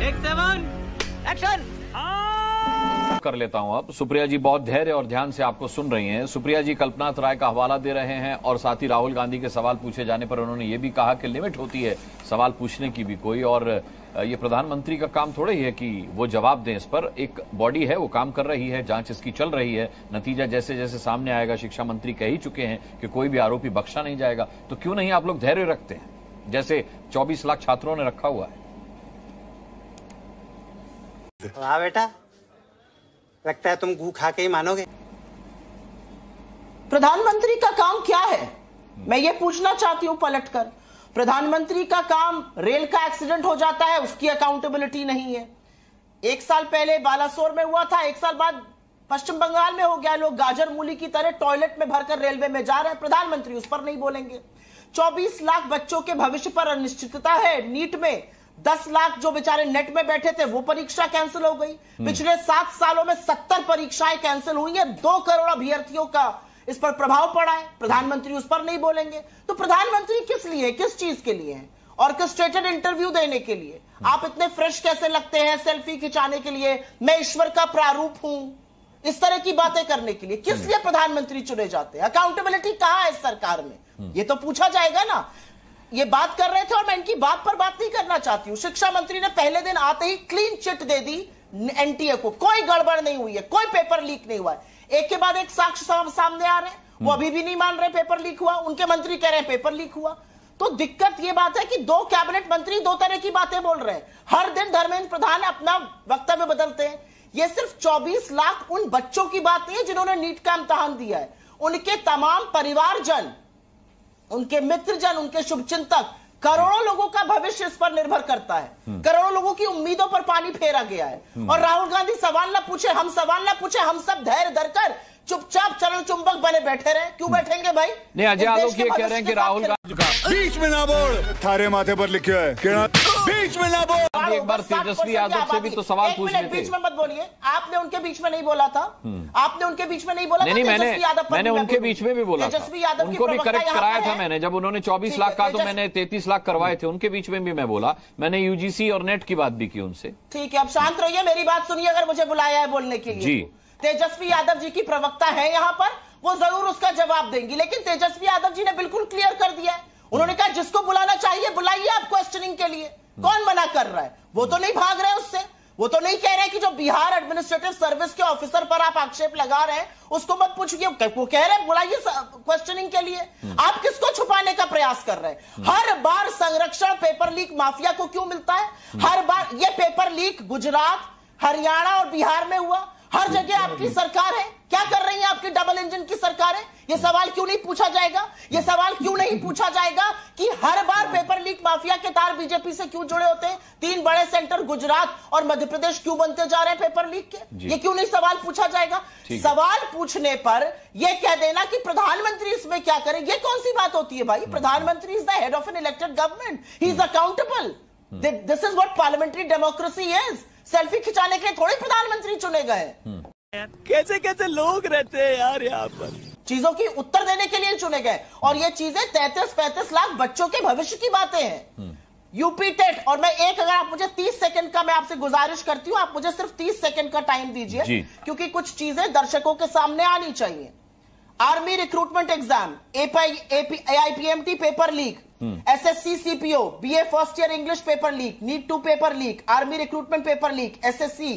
Action कर लेता हूं। अब सुप्रिया जी बहुत धैर्य और ध्यान से आपको सुन रही हैं। सुप्रिया जी कल्पनाथ राय का हवाला दे रहे हैं और साथ ही राहुल गांधी के सवाल पूछे जाने पर उन्होंने ये भी कहा कि लिमिट होती है सवाल पूछने की भी कोई, और ये प्रधानमंत्री का काम थोड़ा ही है कि वो जवाब दें। इस पर एक बॉडी है, वो काम कर रही है, जांच इसकी चल रही है, नतीजा जैसे जैसे सामने आएगा, शिक्षा मंत्री कह ही चुके हैं कि कोई भी आरोपी बख्शा नहीं जाएगा। तो क्यों नहीं आप लोग धैर्य रखते हैं जैसे 24 लाख छात्रों ने रखा हुआ है? वाह बेटा, लगता है तुम गू खा के ही मानोगे। प्रधानमंत्री का काम क्या है, मैं ये पूछना चाहती हूं पलटकर। प्रधानमंत्री का काम, रेल का एक्सीडेंट हो जाता है उसकी अकाउंटेबिलिटी नहीं है। 1 साल पहले बालासोर में हुआ था, 1 साल बाद पश्चिम बंगाल में हो गया। लोग गाजर मूली की तरह टॉयलेट में भरकर रेलवे में जा रहे हैं, प्रधानमंत्री उस पर नहीं बोलेंगे। 24 लाख बच्चों के भविष्य पर अनिश्चितता है। नीट में 10 लाख जो बेचारे नेट में बैठे थे वो परीक्षा कैंसिल हो गई। पिछले 7 सालों में 70 परीक्षाएं कैंसिल हुई हैं। 2 करोड़ अभ्यर्थियों का इस पर प्रभाव पड़ा है, प्रधानमंत्री उस पर नहीं बोलेंगे। तो प्रधानमंत्री किस लिए, किस चीज के लिए है? ऑर्केस्ट्रेटेड इंटरव्यू देने के लिए? आप इतने फ्रेश कैसे लगते हैं सेल्फी खिंचाने के लिए, मैं ईश्वर का प्रारूप हूं, इस तरह की बातें करने के लिए? किस लिए प्रधानमंत्री चुने जाते हैं? अकाउंटेबिलिटी कहां है इस सरकार में, ये तो पूछा जाएगा ना। ये बात कर रहे थे और मैं इनकी बात पर बात नहीं करना चाहती हूं। शिक्षा मंत्री ने पहले दिन आते ही क्लीन चिट दे दी एनटीए को, कोई गड़बड़ नहीं हुई है, कोई पेपर लीक नहीं हुआ है। एक के बाद एक साक्ष्य सामने आ रहे हैं, वो अभी भी नहीं मान रहे पेपर लीक हुआ, उनके मंत्री कह रहे हैं पेपर लीक हुआ। तो दिक्कत ये बात है कि 2 कैबिनेट मंत्री 2 तरह की बातें बोल रहे हैं। हर दिन धर्मेंद्र प्रधान अपना वक्तव्य बदलते हैं। ये सिर्फ 24 लाख उन बच्चों की बात नहीं है जिन्होंने नीट का इम्तिहान दिया है, उनके तमाम परिवारजन, उनके मित्रजन, उनके शुभचिंतक, करोड़ों लोगों का भविष्य इस पर निर्भर करता है। करोड़ों लोगों की उम्मीदों पर पानी फेरा गया है। और राहुल गांधी सवाल ना पूछे, हम सवाल ना पूछे, हम सब धैर्य धरकर चुपचाप चरण चुंबक बने बैठे रहे। क्यों बैठेंगे भाई? नहीं, अजय आलोक ये कह रहे हैं कि राहुल गांधी बीच में ना बोल, थारे माथे पर लिखे है बीच में ना बोल। एक बार तेजस्वी यादव से भी तो सवाल पूछ लेते। बीच में मत बोलिए, आपने उनके बीच में नहीं बोला था, आपने उनके बीच में नहीं बोला। नहीं, मैंने उनके बीच में भी बोला था, उनको भी करेक्ट कराया था मैंने। जब उन्होंने 24 लाख कहा तो मैंने 33 लाख करवाए थे, उनके बीच में भी मैं बोला। मैंने यूजीसी और नेट की बात भी की उनसे। ठीक है, अब शांत रहिए, मेरी बात सुनिए। अगर मुझे बुलाया है बोलने के लिए जी, तेजस्वी यादव जी की प्रवक्ता है यहाँ पर, वो जरूर उसका जवाब देंगी। लेकिन तेजस्वी यादव जी ने बिल्कुल क्लियर कर दिया है, उन्होंने कहा जिसको बुलाना चाहिए बुलाइए आप क्वेश्चनिंग के लिए। कौन मना कर रहा है? वो तो नहीं भाग रहे उससे, वो तो नहीं कह रहे कि जो बिहार एडमिनिस्ट्रेटिव सर्विस के ऑफिसर पर आप आक्षेप लगा रहे हैं उसको मत पूछिए। वो कह रहे हैं बुलाइए क्वेश्चनिंग के लिए। आप किसको छुपाने का प्रयास कर रहे हैं? हर बार संरक्षण पेपर लीक माफिया को क्यों मिलता है? हर बार ये पेपर लीक गुजरात, हरियाणा और बिहार में हुआ। हर जगह आपकी सरकार है, क्या कर रही है आपकी डबल इंजन की सरकार है? ये सवाल क्यों नहीं पूछा जाएगा? ये सवाल क्यों नहीं पूछा जाएगा कि हर बार पेपर लीक माफिया के तार बीजेपी से क्यों जुड़े होते हैं? 3 बड़े सेंटर गुजरात और मध्य प्रदेश क्यों बनते जा रहे हैं पेपर लीक के? ये क्यों नहीं सवाल पूछा जाएगा? सवाल पूछने पर यह कह देना कि प्रधानमंत्री इसमें क्या करे, ये कौन सी बात होती है भाई? Pradhanmantri is the head of an elected government, he is accountable. This is what parliamentary democracy is. Selfie खिंचाने के लिए थोड़ी प्रधानमंत्री चुने गए। कैसे कैसे लोग रहते हैं यार यहाँ पर, चीजों की उत्तर देने के लिए चुने गए। और ये चीजें 33-35 लाख बच्चों के भविष्य की बातें हैं। यूपी टेट, और मैं अगर आप मुझे 30 सेकंड का मैं आपसे गुजारिश करती हूं, आप मुझे सिर्फ 30 सेकंड का टाइम दीजिए क्योंकि कुछ चीजें दर्शकों के सामने आनी चाहिए। Army recruitment exam, AIPMT paper leak, SSC CPO, BA first year English paper leak, NEET 2 paper leak, army recruitment paper leak, SSC,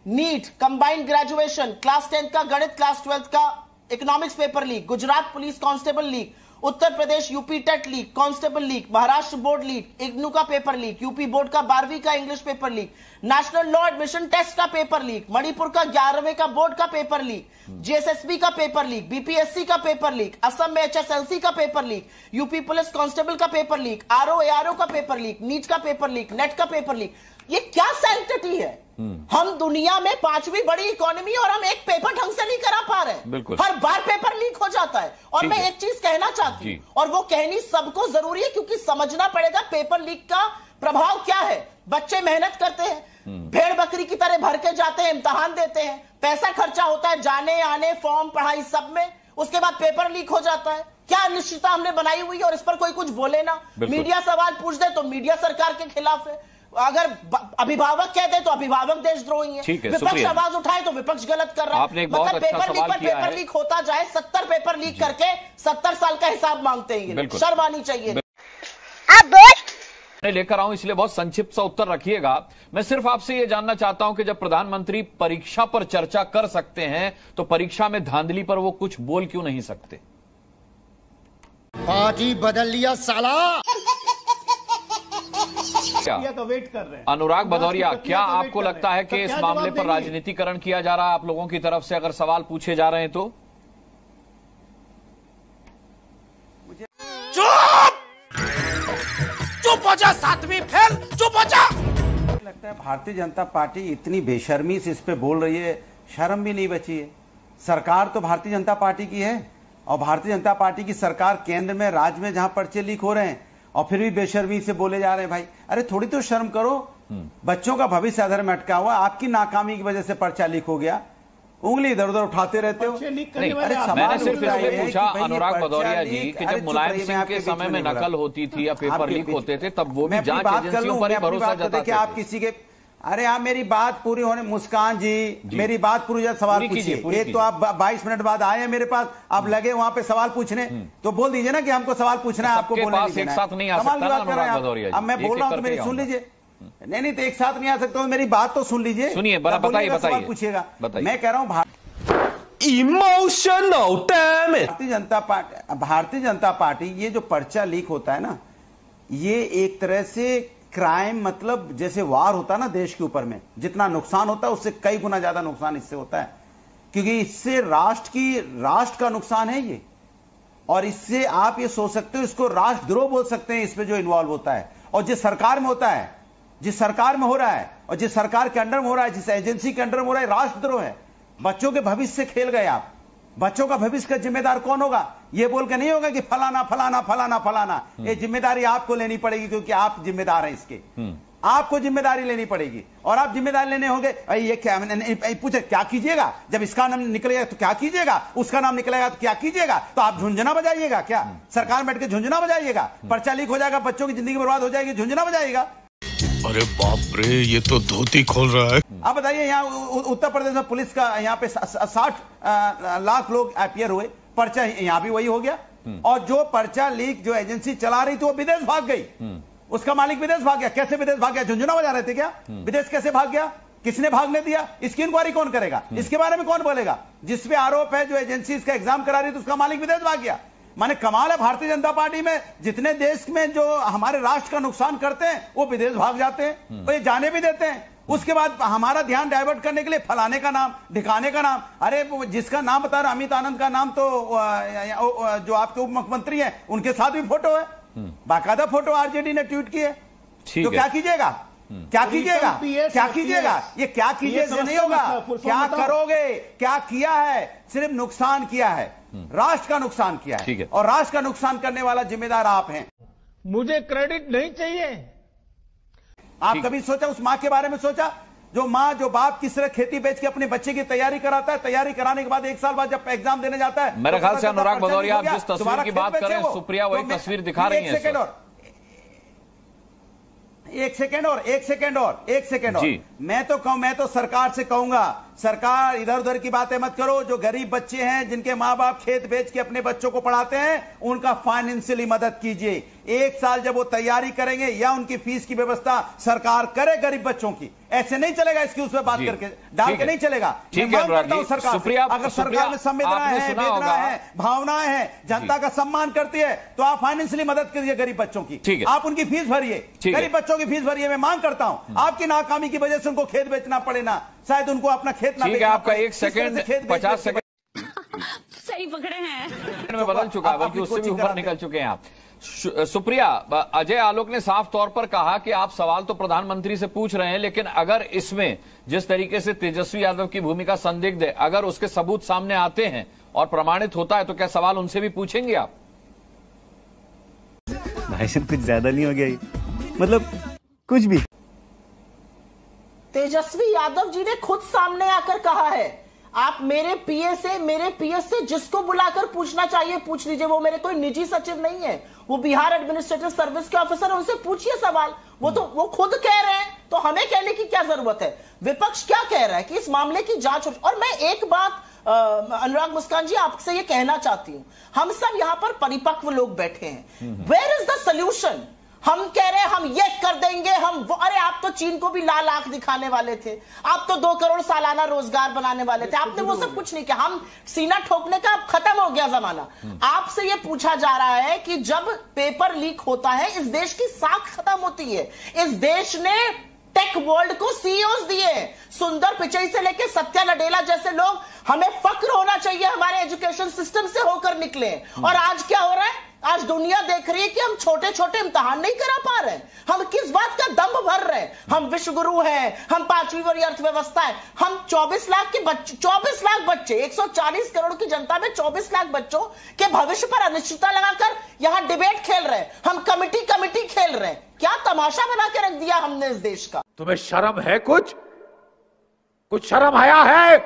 NEET, combined graduation, class 10 का गणित, क्लास 12 का economics paper leak, Gujarat police constable leak, Uttar Pradesh UP TET leak, constable leak, Maharashtra board leak, IGNOU का paper leak, UP board का 12वीं का English paper leak, national law admission test का paper leak, Manipur का 11वें का बोर्ड का पेपर लीक, GSSB का पेपर लीक, BPSC का पेपर लीक, असम में HSLC का paper leak, UP police constable का पेपर लीक, RO ARO का पेपर लीक, नीट का पेपर लीक, नेट का पेपर लीक। ये क्या सैंक्टिटी है? हम दुनिया में 5वीं बड़ी इकोनॉमी और हम एक पेपर ढंग से नहीं करा पा रहे। हर बार पेपर लीक हो जाता है। और मैं एक चीज कहना चाहती हूं, और वो कहनी सबको जरूरी है क्योंकि समझना पड़ेगा पेपर लीक का प्रभाव क्या है। बच्चे मेहनत करते हैं, भेड़ बकरी की तरह भर के जाते हैं, इम्तिहान देते हैं, पैसा खर्चा होता है जाने आने, फॉर्म, पढ़ाई सब में, उसके बाद पेपर लीक हो जाता है। क्या अनिश्चितता हमने बनाई हुई है और इस पर कोई कुछ बोले ना। मीडिया सवाल पूछ दे तो मीडिया सरकार के खिलाफ है। अगर अभिभावक कहते तो अभिभावक देशद्रोही है, विपक्ष आवाज उठाए तो विपक्ष गलत कर रहा है। मतलब पेपर लीक पर पेपर लीक होता जाए, 70 पेपर लीक करके 70 साल का हिसाब मांगते हैं। शर्म आनी चाहिए। मैं लेकर आऊं इसलिए बहुत संक्षिप्त सा उत्तर रखिएगा। मैं सिर्फ आपसे यह जानना चाहता हूं कि जब प्रधानमंत्री परीक्षा पर चर्चा कर सकते हैं तो परीक्षा में धांधली पर वो कुछ बोल क्यों नहीं सकते? पार्टी बदल लिया साला। का वेट कर रहे हैं। अनुराग भदौरिया, क्या आपको लगता है कि इस मामले पर राजनीतिकरण किया जा रहा है आप लोगों की तरफ से अगर सवाल पूछे जा रहे हैं तो? चुप हो जा, 7वीं फेल, चुप हो जा। लगता है भारतीय जनता पार्टी इतनी बेशर्मी से इस पे बोल रही है, शर्म भी नहीं बची है। सरकार तो भारतीय जनता पार्टी की है और भारतीय जनता पार्टी की सरकार केंद्र में, राज्य में जहां पर्चे लीक हो रहे हैं और फिर भी बेशर्मी से बोले जा रहे हैं। भाई अरे थोड़ी तो शर्म करो। बच्चों का भविष्य अधर में अटका हुआ, आपकी नाकामी की वजह से पर्चा लीक हो गया, उंगली इधर उधर उठाते रहते हो। मैंने सिर्फ इसलिए पूछा अनुराग भदौरिया जी कि जब मुलायम सिंह के समय में नकल होती थी या पेपर लीक होते थे तब वो भी जांच एजेंसियों पर ही भरोसा जताते थे। आप किसी के, अरे आप मेरी बात पूरी होने, मुस्कान जी मेरी बात पूरी सवाल पूछिए। एक तो आप 22 मिनट बाद आए हैं मेरे पास, आप लगे वहां पे सवाल पूछने, तो बोल दीजिए ना कि हमको सवाल पूछना है, आपको बोलने नहीं देना है। अब मैं बोल रहा हूं तो मेरी सुन लीजिए। नहीं तो एक साथ नहीं आ सकता, मेरी बात तो सुन लीजिए। सुनिए, बताइए पूछिएगा। मैं कह रहा हूं इमोशनल भारतीय जनता पार्टी ये जो पर्चा लीक होता है ना, ये एक तरह से क्राइम, मतलब जैसे वार होता है ना देश के ऊपर में, जितना नुकसान होता है उससे कई गुना ज्यादा नुकसान इससे होता है, क्योंकि इससे राष्ट्र का नुकसान है ये। और इससे आप ये सोच सकते हो, इसको राष्ट्रद्रोह बोल सकते हैं इसमें जो इन्वॉल्व होता है। और जिस सरकार में होता है, जिस सरकार में हो रहा है और जिस सरकार के अंडर में हो रहा है, जिस एजेंसी के अंडर में हो रहा है, राष्ट्रद्रोह है। बच्चों के भविष्य से खेल गए आप। बच्चों का भविष्य का जिम्मेदार कौन होगा? ये बोल के नहीं होगा कि फलाना फलाना फलाना फलाना। ये जिम्मेदारी आपको लेनी पड़ेगी, क्योंकि आप जिम्मेदार हैं इसके। आपको जिम्मेदारी लेनी पड़ेगी और आप जिम्मेदारी लेने होंगे। ये क्या पूछे, क्या कीजिएगा जब इसका नाम निकलेगा तो क्या कीजिएगा, उसका नाम निकलेगा तो क्या कीजिएगा? तो आप झुंझुना बजाइएगा क्या? सरकार बैठ के झुंझुना बजाइएगा? पर्चा लीक हो जाएगा, बच्चों की जिंदगी बर्बाद हो जाएगी, झुंझुना बजाइएगा? अरे बाप रे, ये तो धोती खोल रहा है। आप बताइए, यहाँ उत्तर प्रदेश में पुलिस का यहाँ पे 60 लाख लोग अपियर हुए, पर्चा यहाँ भी वही हो गया। और जो पर्चा लीक जो एजेंसी चला रही थी वो विदेश भाग गई, उसका मालिक विदेश भाग गया। कैसे विदेश भाग गया? झुंझुना बजा रहे थे क्या? विदेश कैसे भाग गया? किसने भागने दिया? इसकी इंक्वायरी कौन करेगा? इसके बारे में कौन बोलेगा? जिसपे आरोप है, जो एजेंसी इसका एग्जाम करा रही थी, उसका मालिक विदेश भाग गया। माने कमाल है भारतीय जनता पार्टी में, जितने देश में जो हमारे राष्ट्र का नुकसान करते हैं वो विदेश भाग जाते हैं, वो ये जाने भी देते हैं। उसके बाद हमारा ध्यान डाइवर्ट करने के लिए फलाने का नाम, ढिकाने का नाम। अरे जिसका नाम बता रहा, अमित आनंद का नाम तो जो आपके उप मुख्यमंत्री हैं उनके साथ भी फोटो है, बाकायदा फोटो आरजेडी ने ट्वीट की है। तो क्या कीजिएगा? क्या कीजिएगा? क्या कीजिएगा? ये क्या कीजिए से नहीं होगा। क्या करोगे? क्या किया है? सिर्फ नुकसान किया है, राष्ट्र का नुकसान किया है, और राष्ट्र का नुकसान करने वाला जिम्मेदार आप हैं। मुझे क्रेडिट नहीं चाहिए। आप कभी सोचा उस मां के बारे में? सोचा जो मां, जो बाप किस तरह खेती बेच के अपने बच्चे की तैयारी कराता है, तैयारी कराने के बाद 1 साल बाद जब एग्जाम देने जाता है, मेरे ख्याल से अनुराग भदौरिया आप जिस तस्वीर की बात कर रहे हैं, सुप्रिया वही तस्वीर दिखा रही है। एक सेकेंड और मैं तो सरकार से कहूंगा, सरकार इधर उधर की बातें मत करो। जो गरीब बच्चे हैं, जिनके माँ बाप खेत बेच के अपने बच्चों को पढ़ाते हैं, उनका फाइनेंशियली मदद कीजिए। 1 साल जब वो तैयारी करेंगे या उनकी फीस की व्यवस्था सरकार करे गरीब बच्चों की, ऐसे नहीं चलेगा। इसकी उस पर बात करके डाल के नहीं चलेगा। ठीक है अनुराग जी, सरकार अगर सरकार में संवेदनाएं हैं, वेदनाएं हैं, भावनाएं हैं, जनता का सम्मान करती है, तो आप फाइनेंशियली मदद करिए गरीब बच्चों की। आप उनकी फीस भरिए, गरीब बच्चों की फीस भरिए। मैं मांग करता हूं, आपकी नाकामी की वजह से उनको खेत बेचना पड़े ना, शायद उनको अपना खेत ना बेचना पड़े। आपका 1 सेकंड 50 सेकंड सही पकड़े हैं। में बदल चुका है, बल्कि उससे भी ऊपर निकल चुके हैं आप। सुप्रिया, अजय आलोक ने साफ तौर पर कहा कि आप सवाल तो प्रधानमंत्री से पूछ रहे हैं, लेकिन अगर इसमें जिस तरीके से तेजस्वी यादव की भूमिका संदिग्ध है, अगर उसके सबूत सामने आते हैं और प्रमाणित होता है, तो क्या सवाल उनसे भी पूछेंगे आप? भाषण कुछ ज्यादा नहीं हो गया, मतलब कुछ भी। तेजस्वी यादव जी ने खुद सामने आकर कहा है, आप मेरे पीएस से जिसको बुलाकर पूछना चाहिए पूछ लीजिए। वो मेरे कोई निजी सचिव नहीं है, वो बिहार एडमिनिस्ट्रेटिव सर्विस के ऑफिसर है, उनसे पूछिए सवाल। वो खुद कह रहे हैं, तो हमें कहने की क्या जरूरत है। विपक्ष क्या कह रहा है कि इस मामले की जांच हो। और मैं एक बात अनुराग मुस्कान जी आपसे ये कहना चाहती हूं, हम सब यहां पर परिपक्व लोग बैठे हैं। Where is the solution? हम कह रहे हैं हम ये कर देंगे, अरे आप तो चीन को भी लाल आंख दिखाने वाले थे, आप तो 2 करोड़ सालाना रोजगार बनाने वाले थे, आपने वो सब कुछ नहीं किया। हम सीना ठोकने का खत्म हो गया जमाना। आपसे ये पूछा जा रहा है कि जब पेपर लीक होता है इस देश की साख खत्म होती है। इस देश ने टेक वर्ल्ड को सीईओज दिए, सुंदर पिचई से लेकर सत्या नडेला जैसे लोग, हमें फक्र होना चाहिए हमारे एजुकेशन सिस्टम से होकर निकले। और आज क्या हो रहा है? आज दुनिया देख रही है कि हम छोटे छोटे इम्तिहान नहीं करा पा रहे हैं। हम किस बात का दम्भ भर रहे हैं? हम विश्व गुरु हैं, हम 5वीं बड़ी अर्थव्यवस्था है, हम 24 लाख के बच्चे, 24 लाख बच्चे, 140 करोड़ की जनता में 24 लाख बच्चों के भविष्य पर अनिश्चितता लगाकर यहां डिबेट खेल रहे हैं, हम कमिटी खेल रहे हैं। क्या तमाशा बना के रख दिया हमने इस देश का। तुम्हें शर्म है? कुछ शर्म आया है?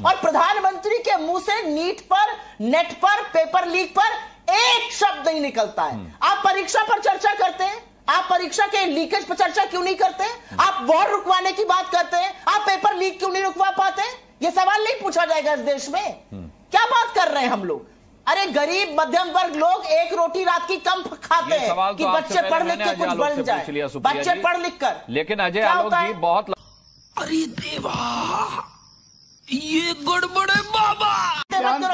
और प्रधानमंत्री के मुंह से नीट पर, नेट पर, पेपर लीक पर एक शब्द नहीं निकलता है। आप परीक्षा पर चर्चा करते हैं, आप परीक्षा के लीकेज पर चर्चा क्यों नहीं करते? आप वॉर रुकवाने की बात करते हैं, आप पेपर लीक क्यों नहीं रुकवा पाते? ये सवाल नहीं पूछा जाएगा इस देश में? क्या बात कर रहे हैं हम लोग? अरे गरीब मध्यम वर्ग लोग एक रोटी रात की कम खाते हैं कि बच्चे पढ़ लिख के कुछ बन जाए, बच्चे पढ़ लिख कर। लेकिन अजय आलोक जी बहुत, अरे देवा ये गड़बड़ है बाबा।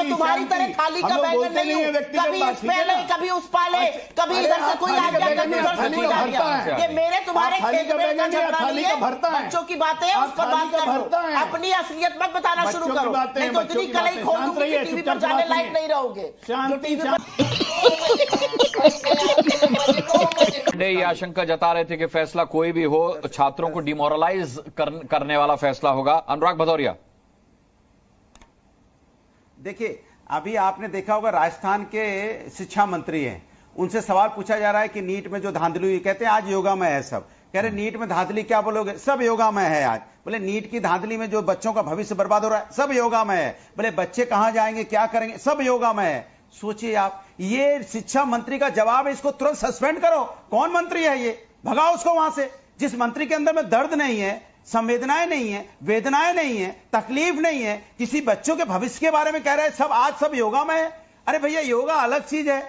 तुम्हारी तरह थाली का बैगन नहीं हूं, कभी इस पहले कभी उस पाले, कभी इधर से कोई आ गया, कभी उधर से कोई आ गया। ये मेरे तुम्हारे खेत में का झगड़ा नहीं है, बच्चों की बातें हैं, उस पर बात करो। अपनी असलियत मत बताना शुरू करो, नहीं तो इतनी कलई खोल दूंगी कि टीवी पर जाने लायक नहीं रहोगे। ये आशंका जता रहे थे कि फैसला कोई भी हो छात्रों को डिमोरलाइज करने वाला फैसला होगा। अनुराग भदौरिया, देखिए अभी आपने देखा होगा राजस्थान के शिक्षा मंत्री हैं, उनसे सवाल पूछा जा रहा है कि नीट में जो धांधली हुई, कहते हैं आज योगामय है सब। कह रहे नीट में धांधली क्या बोलोगे? सब योगामय है आज। बोले नीट की धांधली में जो बच्चों का भविष्य बर्बाद हो रहा है सब योगामय है। बोले बच्चे कहां जाएंगे, क्या करेंगे, सब योगामय है। सोचिए आप, ये शिक्षा मंत्री का जवाब है, इसको तुरंत सस्पेंड करो। कौन मंत्री है ये? भगाओ उसको वहां से। जिस मंत्री के अंदर में दर्द नहीं है, संवेदनाएं नहीं है, वेदनाएं नहीं है, तकलीफ नहीं है, किसी बच्चों के भविष्य के बारे में कह रहे हैं सब आज सब योगा में है। अरे भैया योगा अलग चीज है,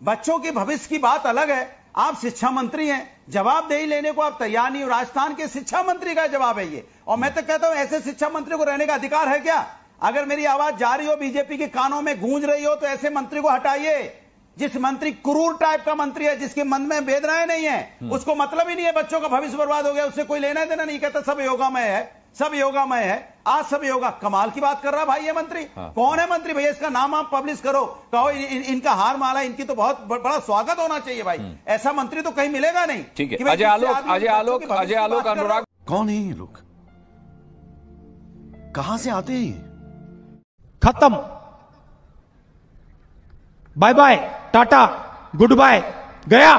बच्चों के भविष्य की बात अलग है। आप शिक्षा मंत्री हैं, जवाबदेही लेने को आप तैयार नहीं हो। राजस्थान के शिक्षा मंत्री का जवाब है ये। और मैं तो कहता हूं ऐसे शिक्षा मंत्री को रहने का अधिकार है क्या? अगर मेरी आवाज जा रही हो, बीजेपी के कानों में गूंज रही हो, तो ऐसे मंत्री को हटाइए। जिस मंत्री क्रूर टाइप का मंत्री है, जिसके मन में वेदनाएं नहीं है, उसको मतलब ही नहीं है बच्चों का भविष्य बर्बाद हो गया, उससे कोई लेना देना नहीं। कहता सब योगामय है, सब योगामय है, आज सब योगा। कमाल की बात कर रहा भाई ये मंत्री। कौन है मंत्री भैया? इसका नाम आप पब्लिश करो, कहो इनका हार माला, इनकी तो बहुत बड़ा स्वागत होना चाहिए भाई। ऐसा मंत्री तो कहीं मिलेगा नहीं। ठीक है, अजय आलोक, अनुराग, कौन है ये लोग? कहां से आते हैं? खत्म, बाय बाय, टाटा, गुड बाय, गया।